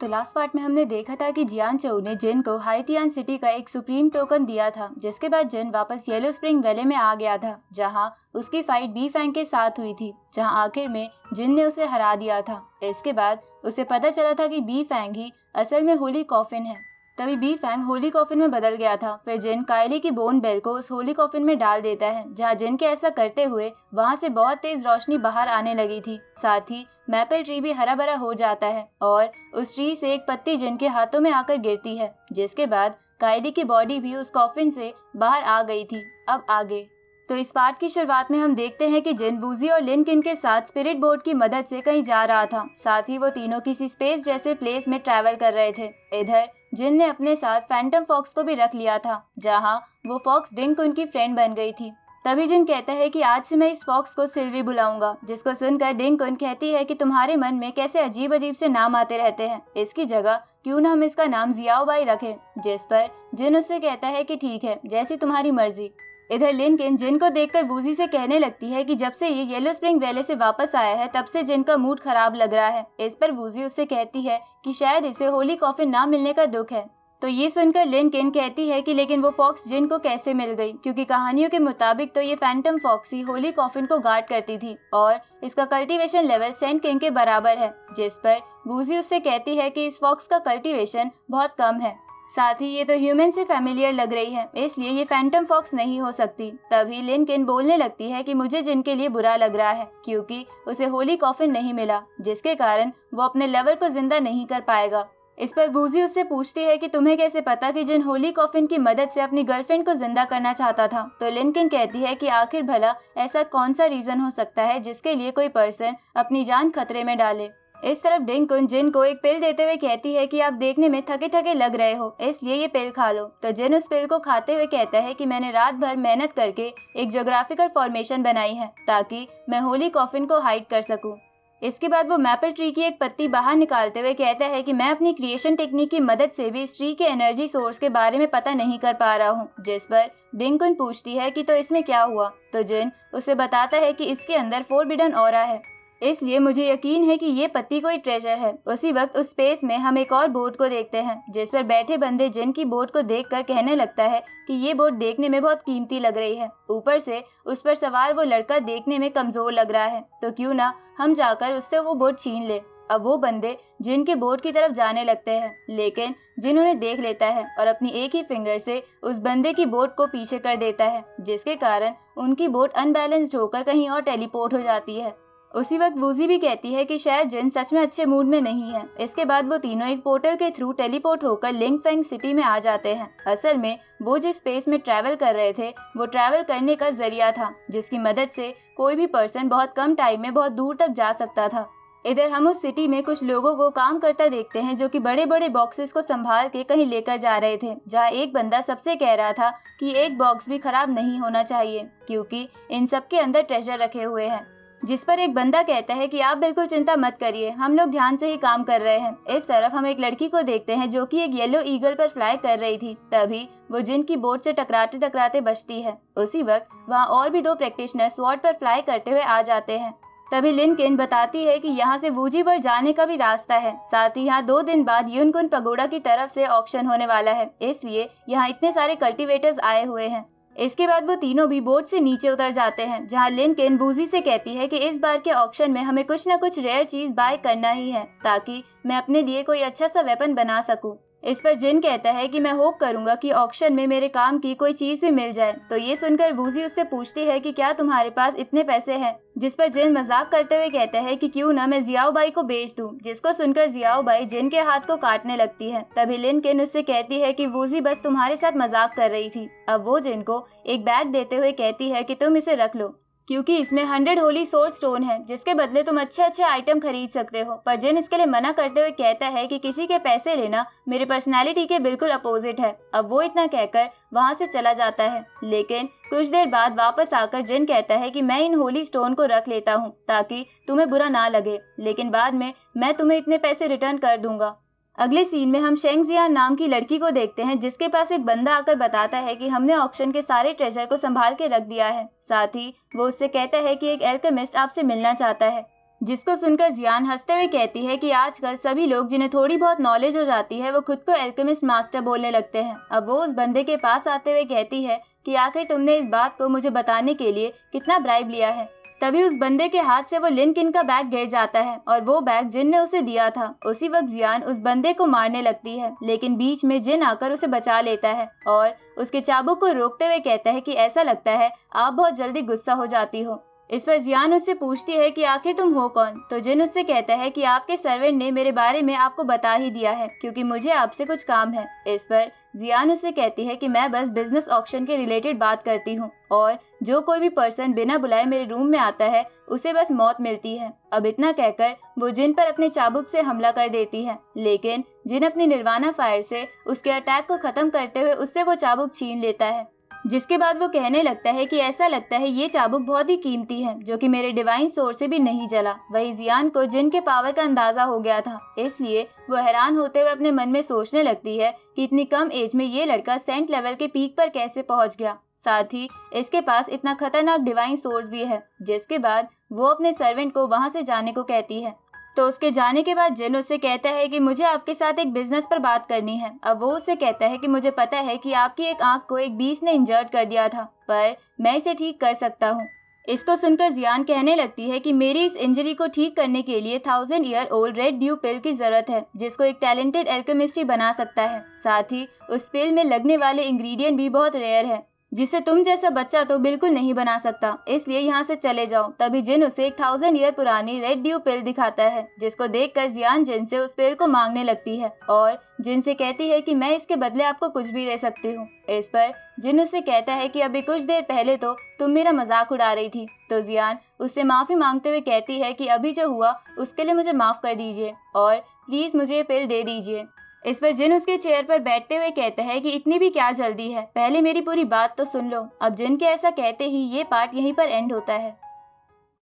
तो last part में हमने देखा था कि जियान चोउ ने जिन को हाइटियान सिटी का एक सुप्रीम टोकन दिया था, जिसके बाद जिन वापस येलो स्प्रिंग वैली में आ गया था, जहां उसकी फाइट बी फैंग के साथ हुई थी, जहां आखिर में जिन ने उसे हरा दिया था। इसके बाद उसे पता चला था कि बी फैंग ही असल में होली कॉफिन है। तभी बी फैंग होली कॉफिन में बदल गया था। फिर जिन कायली की बोन बेल को उस होली कॉफिन में डाल देता है, जहाँ जिन के ऐसा करते हुए वहाँ से बहुत तेज रोशनी बाहर आने लगी थी। साथ ही मैपल ट्री भी हरा भरा हो जाता है और उस ट्री से एक पत्ती जिन के हाथों में आकर गिरती है, जिसके बाद कायली की बॉडी भी उस कॉफिन से बाहर आ गई थी। अब आगे तो इस पार्ट की शुरुआत में हम देखते हैं कि जिन वूजी और लिन किन के साथ स्पिरिट बोर्ड की मदद से कहीं जा रहा था। साथ ही वो तीनों किसी स्पेस जैसे प्लेस में ट्रैवल कर रहे थे। इधर जिन ने अपने साथ फैंटम फॉक्स को भी रख लिया था, जहां वो फॉक्स डिंक उनकी फ्रेंड बन गई थी। तभी जिन कहता है कि आज से मैं इस फॉक्स को सिल्वी बुलाऊंगा, जिसको सुनकर डिंक उन कहती है कि तुम्हारे मन में कैसे अजीब अजीब से नाम आते रहते हैं, इसकी जगह क्यों ना हम इसका नाम जियाओ बाई रखें। जिस पर जिन उससे कहता है कि ठीक है, जैसी तुम्हारी मर्जी। इधर लिनकिन जिन को देखकर वूजी से कहने लगती है कि जब से ये येलो स्प्रिंग वैली से वापस आया है, तब से जिन का मूड खराब लग रहा है। इस पर वूजी उससे कहती है कि शायद इसे होली कॉफिन ना मिलने का दुख है। तो ये सुनकर लिनकिन कहती है कि लेकिन वो फॉक्स जिन को कैसे मिल गई, क्योंकि कहानियों के मुताबिक तो ये फैंटम फॉक्स ही होली कॉफिन को गार्ड करती थी और इसका कल्टीवेशन लेवल सेंट किंग के बराबर है। जिस पर वूजी उससे कहती है कि इस फॉक्स का कल्टीवेशन बहुत कम है। साथ ही ये तो ह्यूमन से फैमिलियर लग रही है, इसलिए ये फैंटम फॉक्स नहीं हो सकती। तभी लिनकिन बोलने लगती है कि मुझे जिन के लिए बुरा लग रहा है, क्योंकि उसे होली कॉफिन नहीं मिला, जिसके कारण वो अपने लवर को जिंदा नहीं कर पाएगा। इस पर वूजी उससे पूछती है कि तुम्हें कैसे पता कि जिन होली कॉफिन की मदद से अपनी गर्लफ्रेंड को जिंदा करना चाहता था। तो लिनकिन कहती है कि आखिर भला ऐसा कौन सा रीजन हो सकता है जिसके लिए कोई पर्सन अपनी जान खतरे में डाले। इस तरफ डिंकुन जिन को एक पिल देते हुए कहती है कि आप देखने में थके थके लग रहे हो, इसलिए ये पिल खा लो। तो जिन उस पिल को खाते हुए कहता है कि मैंने रात भर मेहनत करके एक ज्योग्राफिकल फॉर्मेशन बनाई है ताकि मैं होली कॉफिन को हाइड कर सकूं। इसके बाद वो मैपल ट्री की एक पत्ती बाहर निकालते हुए कहता है कि मैं अपनी क्रिएशन टेक्निक की मदद से भी इस ट्री के एनर्जी सोर्स के बारे में पता नहीं कर पा रहा हूँ। जिस पर डिंकुन पूछती है कि तो इसमें क्या हुआ। तो जिन उसे बताता है कि इसके अंदर फोरबिडन ऑरा है, इसलिए मुझे यकीन है कि ये पत्ती कोई ट्रेजर है। उसी वक्त उस स्पेस में हम एक और बोट को देखते हैं, जिस पर बैठे बंदे जिन की बोट को देखकर कहने लगता है कि ये बोट देखने में बहुत कीमती लग रही है। ऊपर से उस पर सवार वो लड़का देखने में कमजोर लग रहा है, तो क्यों ना हम जाकर उससे वो बोट छीन ले। अब वो बंदे जिन के बोट की तरफ जाने लगते हैं, लेकिन जिन उन्हें देख लेता है और अपनी एक ही फिंगर से उस बंदे की बोट को पीछे कर देता है, जिसके कारण उनकी बोट अनबैलेंस्ड होकर कहीं और टेलीपोर्ट हो जाती है। उसी वक्त वूजी भी कहती है कि शायद जिन सच में अच्छे मूड में नहीं है। इसके बाद वो तीनों एक पोर्टल के थ्रू टेलीपोर्ट होकर लिंगफेंग सिटी में आ जाते हैं। असल में वो जिस स्पेस में ट्रैवल कर रहे थे, वो ट्रैवल करने का जरिया था, जिसकी मदद से कोई भी पर्सन बहुत कम टाइम में बहुत दूर तक जा सकता था। इधर हम उस सिटी में कुछ लोगों को काम करता देखते हैं, जो कि बड़े बड़े बॉक्सेस को संभाल के कहीं लेकर जा रहे थे, जहाँ एक बंदा सबसे कह रहा था कि एक बॉक्स भी खराब नहीं होना चाहिए, क्योंकि इन सब के अंदर ट्रेजर रखे हुए हैं। जिस पर एक बंदा कहता है कि आप बिल्कुल चिंता मत करिए, हम लोग ध्यान से ही काम कर रहे हैं। इस तरफ हम एक लड़की को देखते हैं जो कि एक येलो ईगल पर फ्लाई कर रही थी। तभी वो जिन की बोट से टकराते टकराते बचती है। उसी वक्त वहाँ और भी दो प्रैक्टिशनर स्वॉर्ड पर फ्लाई करते हुए आ जाते हैं। तभी लिनकिन बताती है कि यहाँ से वूजी वर्ल्ड जाने का भी रास्ता है। साथ ही यहाँ 2 दिन बाद युनकुन पगोड़ा की तरफ से ऑक्शन होने वाला है, इसलिए यहाँ इतने सारे कल्टीवेटर्स आए हुए हैं। इसके बाद वो तीनों भी बोट से नीचे उतर जाते हैं, जहाँ लिनकिन वूजी से कहती है कि इस बार के ऑक्शन में हमें कुछ न कुछ रेयर चीज बाय करना ही है, ताकि मैं अपने लिए कोई अच्छा सा वेपन बना सकूं। इस पर जिन कहता है कि मैं होप करूंगा कि ऑक्शन में मेरे काम की कोई चीज भी मिल जाए। तो ये सुनकर वूजी उससे पूछती है कि क्या तुम्हारे पास इतने पैसे हैं। जिस पर जिन मजाक करते हुए कहता है कि क्यों ना मैं जियाओ बाई को बेच दूं। जिसको सुनकर जियाओ बाई जिन के हाथ को काटने लगती है। तभी लिनकिन उससे कहती है कि वूजी बस तुम्हारे साथ मजाक कर रही थी। अब वो जिन को एक बैग देते हुए कहती है कि तुम इसे रख लो, क्योंकि इसमें 100 होली सोर्स स्टोन है, जिसके बदले तुम अच्छे अच्छे आइटम खरीद सकते हो। पर जिन इसके लिए मना करते हुए कहता है कि किसी के पैसे लेना मेरी पर्सनैलिटी के बिल्कुल अपोजिट है। अब वो इतना कहकर वहाँ से चला जाता है, लेकिन कुछ देर बाद वापस आकर जिन कहता है कि मैं इन होली स्टोन को रख लेता हूँ ताकि तुम्हें बुरा ना लगे, लेकिन बाद में मैं तुम्हें इतने पैसे रिटर्न कर दूंगा। अगले सीन में हम शेंगजियान नाम की लड़की को देखते हैं, जिसके पास एक बंदा आकर बताता है कि हमने ऑक्शन के सारे ट्रेजर को संभाल के रख दिया है। साथ ही वो उससे कहता है कि एक एल्केमिस्ट आपसे मिलना चाहता है। जिसको सुनकर जियान हंसते हुए कहती है कि आजकल सभी लोग जिन्हें थोड़ी बहुत नॉलेज हो जाती है वो खुद को एल्केमिस्ट मास्टर बोलने लगते हैं। अब वो उस बंदे के पास आते हुए कहती है कि आखिर तुमने इस बात को मुझे बताने के लिए कितना ब्राइब लिया है। तभी उस बंदे के हाथ से वो लिनकिन का बैग गिर जाता है और वो बैग जिन ने उसे दिया था। उसी वक्त जियान उस बंदे को मारने लगती है, लेकिन बीच में जिन आकर उसे बचा लेता है और उसके चाबुक को रोकते हुए कहता है कि ऐसा लगता है आप बहुत जल्दी गुस्सा हो जाती हो। इस पर जियान उससे पूछती है कि आखिर तुम हो कौन। तो जिन उससे कहता है कि आपके सर्वेंट ने मेरे बारे में आपको बता ही दिया है क्योंकि मुझे आपसे कुछ काम है। इस पर जियान उससे कहती है कि मैं बस बिजनेस ऑक्शन के रिलेटेड बात करती हूँ और जो कोई भी पर्सन बिना बुलाए मेरे रूम में आता है उसे बस मौत मिलती है। अब इतना कहकर वो जिन पर अपने चाबुक से हमला कर देती है, लेकिन जिन अपनी निर्वाणा फायर से उसके अटैक को खत्म करते हुए उससे वो चाबुक छीन लेता है। जिसके बाद वो कहने लगता है कि ऐसा लगता है ये चाबुक बहुत ही कीमती है जो कि मेरे डिवाइन सोर्स से भी नहीं जला। वही जियान को जिन के पावर का अंदाजा हो गया था, इसलिए वो हैरान होते हुए अपने मन में सोचने लगती है कि इतनी कम एज में ये लड़का सेंट लेवल के पीक पर कैसे पहुंच गया, साथ ही इसके पास इतना खतरनाक डिवाइन सोर्स भी है। जिसके बाद वो अपने सर्वेंट को वहां से जाने को कहती है। तो उसके जाने के बाद जिन उससे कहता है कि मुझे आपके साथ एक बिजनेस पर बात करनी है। अब वो उससे कहता है कि मुझे पता है कि आपकी एक आंख को एक बीस ने इंजर्ड कर दिया था, पर मैं इसे ठीक कर सकता हूँ। इसको सुनकर जियान कहने लगती है कि मेरी इस इंजरी को ठीक करने के लिए 1000 ईयर ओल्ड रेड ड्यू पिल की जरूरत है, जिसको एक टैलेंटेड एल्केमिस्ट ही बना सकता है। साथ ही उस पिल में लगने वाले इंग्रेडिएंट भी बहुत रेयर है, जिसे तुम जैसा बच्चा तो बिल्कुल नहीं बना सकता, इसलिए यहाँ से चले जाओ। तभी जिन उसे एक 1000 ईयर पुरानी रेड ड्यू पिल दिखाता है, जिसको देखकर जियान जिन से उस पिल को मांगने लगती है और जिन से कहती है कि मैं इसके बदले आपको कुछ भी दे सकती हूँ। इस पर जिन उससे कहता है कि अभी कुछ देर पहले तो तुम मेरा मजाक उड़ा रही थी। तो जियान उससे माफी मांगते हुए कहती है कि अभी जो हुआ उसके लिए मुझे माफ कर दीजिए और प्लीज मुझे ये पिल दे दीजिए। इस पर जिन उसके चेयर पर बैठते हुए कहता है कि इतनी भी क्या जल्दी है, पहले मेरी पूरी बात तो सुन लो। अब जिन के ऐसा कहते ही ये पार्ट यहीं पर एंड होता है।